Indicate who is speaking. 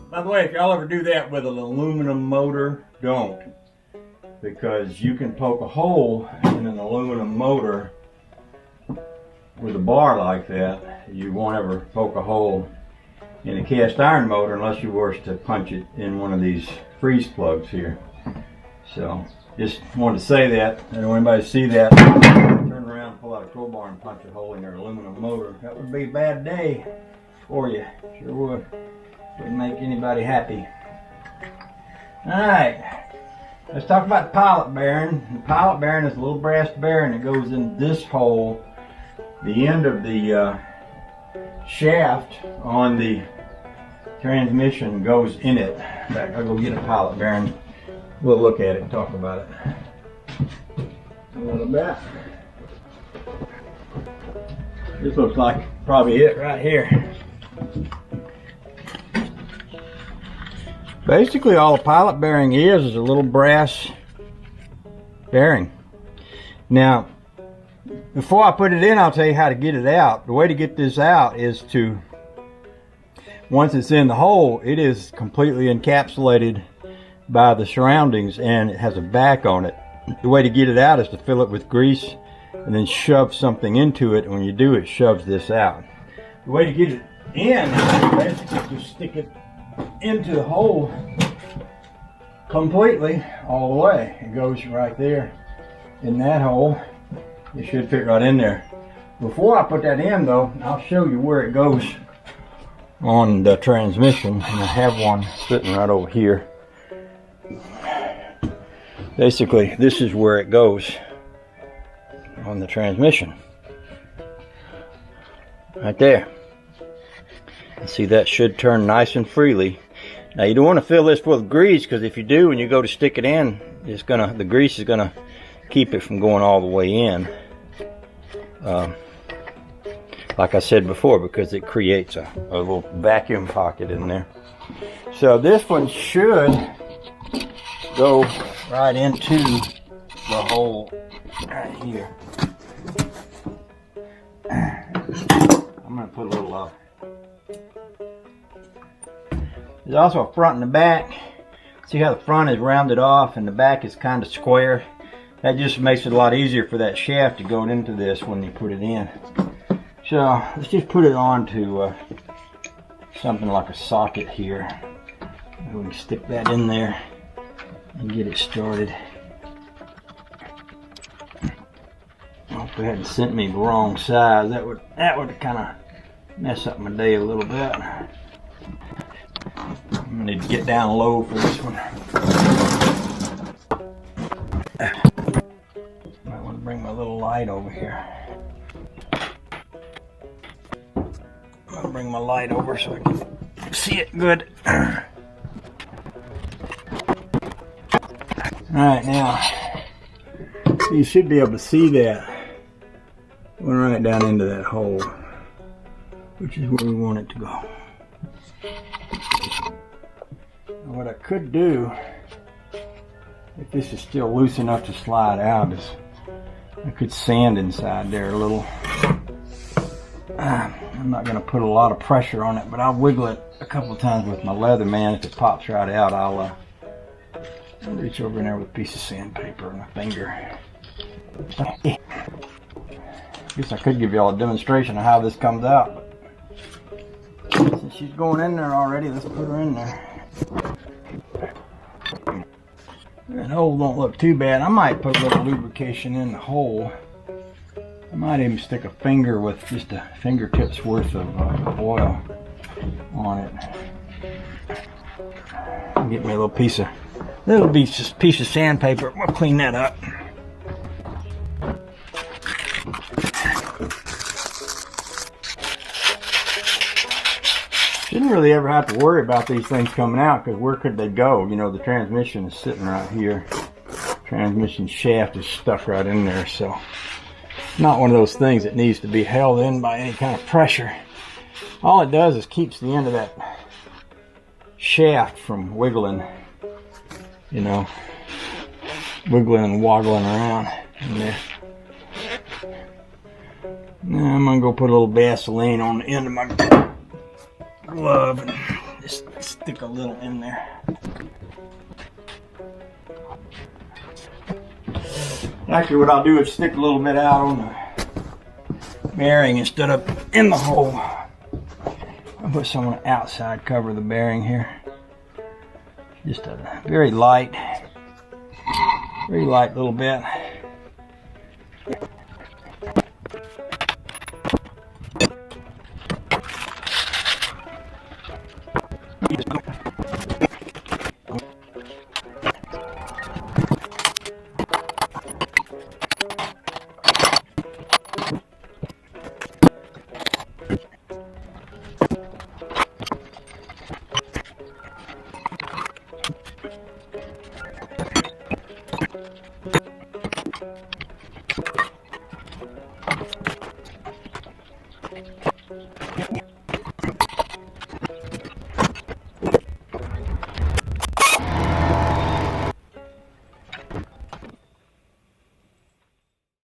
Speaker 1: By the way, if y'all ever do that with an aluminum motor, don't. Because you can poke a hole in an aluminum motor with a bar like that. You won't ever poke a hole in a cast iron motor unless you were to punch it in one of these freeze plugs here. So, just wanted to say that. I don't want anybody to see that. Turn around, pull out a crowbar and punch a hole in their aluminum motor. That would be a bad day for you. Sure would. Wouldn't make anybody happy. Alright, let's talk about the pilot bearing. The pilot bearing is a little brass bearing that goes in this hole. The end of the shaft on the transmission goes in it. In fact, I'll go get a pilot bearing. We'll look at it and talk about it a little bit. This looks like probably it right here. Basically, all the pilot bearing is a little brass bearing. Now, before I put it in, I'll tell you how to get it out. The way to get this out is to, once it's in the hole, it is completely encapsulated by the surroundings and it has a back on it. The way to get it out is to fill it with grease and then shove something into it. And when you do, it shoves this out. The way to get it in is basically to stick it into the hole completely all the way. It goes right there in that hole. It should fit right in there. Before I put that in though, I'll show you where it goes on the transmission, and I have one sitting right over here. Basically, this is where it goes on the transmission. Right there. See, that should turn nice and freely. Now you don't want to fill this full of grease, because if you do, when you go to stick it in, the grease is gonna keep it from going all the way in. Like I said before, because it creates a little vacuum pocket in there. So this one should go right into the hole right here. I'm gonna put a little There's also a front and a back. See how the front is rounded off and the back is kind of square? That just makes it a lot easier for that shaft to go into this when you put it in. So let's just put it on to something like a socket here. We can stick that in there and get it started. I hope they hadn't sent me the wrong size. That would kind of mess up my day a little bit. I'm gonna need to get down low for this one. Might want to bring my little light over here. I'll bring my light over so I can see it good. Alright, now you should be able to see that. Went right down into that hole, which is where we want it to go. Now what I could do, if this is still loose enough to slide out, is I could sand inside there a little. I'm not going to put a lot of pressure on it, but I'll wiggle it a couple of times with my leather man. If it pops right out, I'll reach over in there with a piece of sandpaper and a finger. I guess I could give y'all a demonstration of how this comes out. But since she's going in there already, let's put her in there. That hole don't look too bad. I might put a little lubrication in the hole. I might even stick a finger with just a fingertip's worth of oil on it. I'll get me a little piece of sandpaper. We'll clean that up. Didn't really ever have to worry about these things coming out, because where could they go? You know, the transmission is sitting right here. Transmission shaft is stuck right in there, so not one of those things that needs to be held in by any kind of pressure. All it does is keeps the end of that shaft from wiggling, you know. wiggling and woggling around in there. Now I'm gonna go put a little Vaseline on the end of my glove and just stick a little in there. Actually, what I'll do is stick a little bit out on the bearing instead of in the hole. I'll put some on the outside cover of the bearing here. Just a very light little bit.